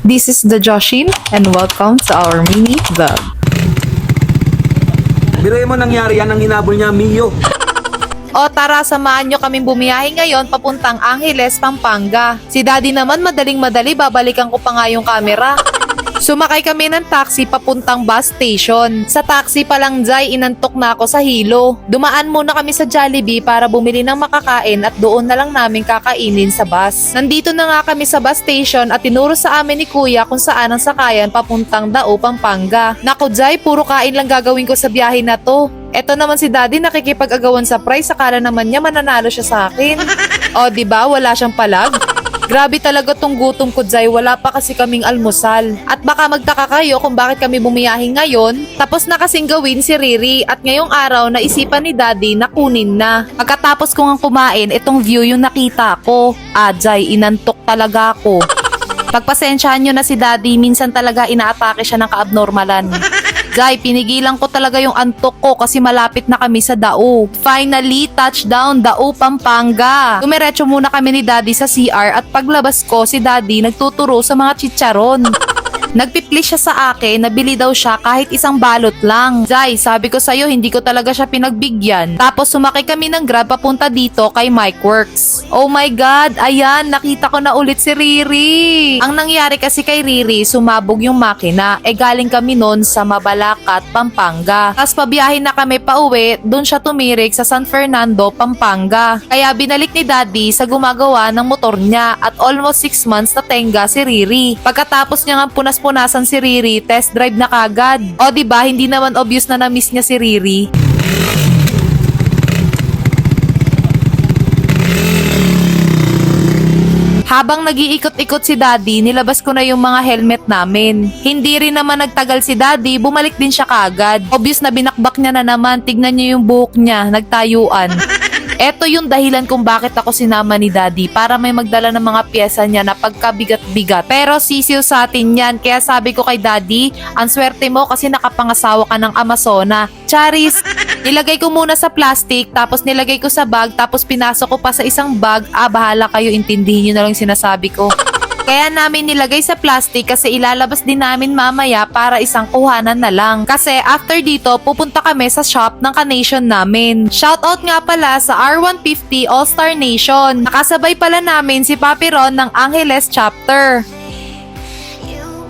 This is the Joshin and welcome to our mini vlog. Biruin mo nangyari yan, ang hinabol niya, Mio. O tara, samahan nyo kaming bumiyahe ngayon papuntang Angeles, Pampanga. Si Daddy naman madaling-madali, babalikan ko pa nga yung camera. Sumakay kami ng taxi papuntang bus station. Sa taxi pa lang, Jai, inantok na ako sa hilo. Dumaan muna kami sa Jollibee para bumili ng makakain at doon na lang namin kakainin sa bus. Nandito na nga kami sa bus station at tinuro sa amin ni Kuya kung saan ang sakayan papuntang Dao, Pampanga. Naku, Jai, puro kain lang gagawin ko sa biyahe na to. Eto naman si Daddy nakikipag-agawan sa price, akala naman niya mananalo siya sa akin. O, diba? Wala siyang palag. Grabe talaga tong gutom ko, Jai. Wala pa kasi kaming almusal. At baka magtaka kayo kung bakit kami bumiyahe ngayon. Tapos na kasing gawin si Riri at ngayong araw naisipan ni Daddy na kunin na. Pagkatapos kong kumain, itong view yung nakita ko. Jai, inantok talaga ako. Pagpasensyahan nyo na si Daddy, minsan talaga inaatake siya ng kaabnormalan. Jai, pinigilan ko talaga yung antok ko kasi malapit na kami sa Dao. Finally, touchdown, Dao, Pampanga. Dumiretso muna kami ni Daddy sa CR at paglabas ko, si Daddy nagtuturo sa mga chicharon. Nagpiplis siya sa akin, nabili daw siya kahit isang balot lang. Jai, sabi ko sa'yo, hindi ko talaga siya pinagbigyan. Tapos sumakay kami ng Grab papunta dito kay Mike Works. Oh my God, ayan, nakita ko na ulit si Riri. Ang nangyari kasi kay Riri, sumabog yung makina. Galing kami noon sa Mabalacat, Pampanga. Tapos pabiyahin na kami pa uwi, doon siya tumirik sa San Fernando, Pampanga. Kaya binalik ni Daddy sa gumagawa ng motor niya at almost 6 months na tenga si Riri. Pagkatapos niya nga punasan si Riri, test drive na kagad. O diba, hindi naman obvious na na-miss niya si Riri. Habang nag-iikot-ikot si Daddy, nilabas ko na yung mga helmet namin. Hindi rin naman nagtagal si Daddy, bumalik din siya kagad. Obvious na binakbak niya na naman, tignan niyo yung buhok niya, nagtayuan. Eto yung dahilan kung bakit ako sinama ni Daddy, para may magdala ng mga pyesa niya na pagkabigat-bigat. Pero sisiw sa atin yan, kaya sabi ko kay Daddy, ang swerte mo kasi nakapangasawa ka ng Amazona. Charis, nilagay ko muna sa plastic, tapos nilagay ko sa bag, tapos pinasok ko pa sa isang bag. Bahala kayo, intindihin nyo na lang sinasabi ko. Kaya namin nilagay sa plastic kasi ilalabas din namin mamaya para isang kuhanan na lang. Kasi after dito, pupunta kami sa shop ng Ka-Nation namin. Shoutout nga pala sa R150 All-Star Nation. Nakasabay pala namin si Papi Ron ng Angeles Chapter.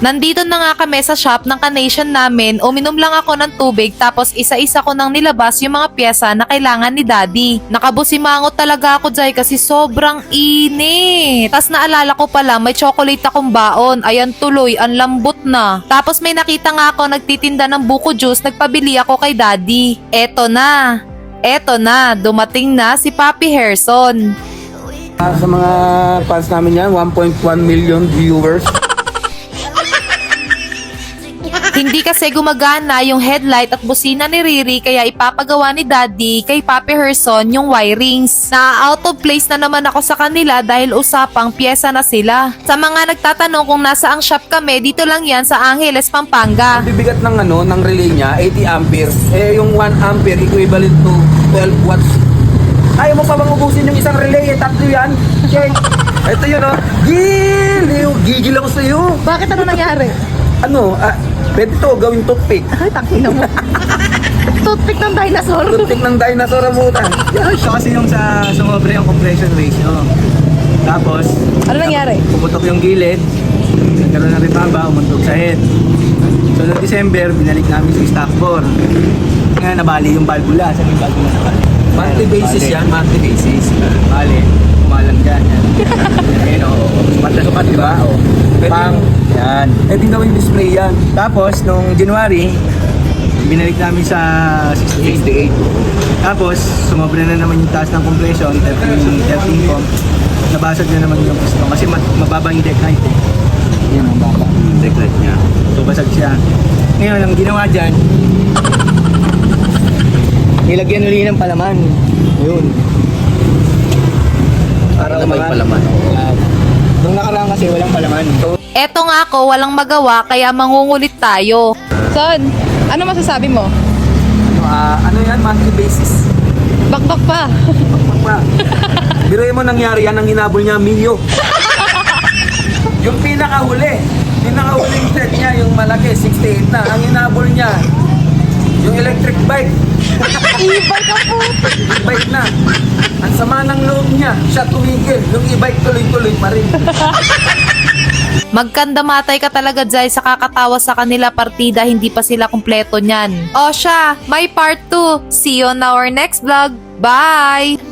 Nandito na nga kami sa shop ng Ka-Nation namin, uminom lang ako ng tubig tapos isa-isa ko nang nilabas yung mga pyesa na kailangan ni Daddy. Nakabusimangot talaga ako, Jai, kasi sobrang init. Tapos naalala ko pala, may chocolate akong baon. Ayan tuloy, ang lambot na. Tapos may nakita nga ako nagtitinda ng buko juice, nagpabili ako kay Daddy. Eto na, dumating na si Papi Herson. Sa mga fans namin yan, 1.1 million viewers. Hindi kasi gumagana yung headlight at busina ni Riri kaya ipapagawa ni Daddy kay Papi Herson yung wirings. Na out of place na naman ako sa kanila dahil usapang pyesa na sila. Sa mga nagtatanong kung nasa ang shop kami, dito lang yan sa Angeles, Pampanga. Ang bibigat ng ng relay niya, 80 ampere. Yung 1 ampere equivalent to 12 watts. Ayaw mo pa bang ubusin yung isang relay? Tatlo yan. Check. Ito yun, oh. Gigil ako sa'yo. Bakit ano nangyari? Pwede to, gawing toothpick. Ay, tangina mo. Toothpick ng dinosaur. Toothpick ng dinosaur ang mutan. Ito kasi yung sa sumobre yung compression ratio. Tapos, Ano nangyari? puputok yung gilid, nagkaroon ng ripaba, umuntog sa head. So, noong December, binalik namin sa stock 4. Ngayon, nabali yung valvula. Saan yung valvula nabali? Monthly basis yan, monthly basis. Bali, kumalang dyan. Yan. Ayun, o. Supat na supat, di ba? O. Pang, yan. Di na yung display yan. Tapos, nung January, binalik namin sa 68. Tapos, sumobra na naman yung taas ng compression, 13 pump. Nabasag na naman yung piston kasi mababa yung deck height eh. Yan, mababa yung deck height niya. So, basag siya. Ngayon, ang ginawa dyan, nilagyan uli ng palaman. Yun. Para may umangat. palaman. Nung nakaraan kasi walang palaman. So, Eto nga ako, walang magawa kaya mangungulit tayo. Son, ano masasabi mo? Ano yan, monthly basis. Bakbak pa. Biruin mo nangyari yan, ang hinabol niya, Mio. Yung pinakahuli, pinaka-uling set niya, yung malaki, 68 na. Ang inabol niya, yung electric bike. E-bike ang puto. E-bike na. Ang sama ng loob niya, siya tumigil. Yung e-bike tuloy-tuloy pa rin. Magkandamatay ka talaga, Jai, sa kakatawa sa kanila partida, hindi pa sila kumpleto niyan. O siya, may part 2. See you on our next vlog. Bye!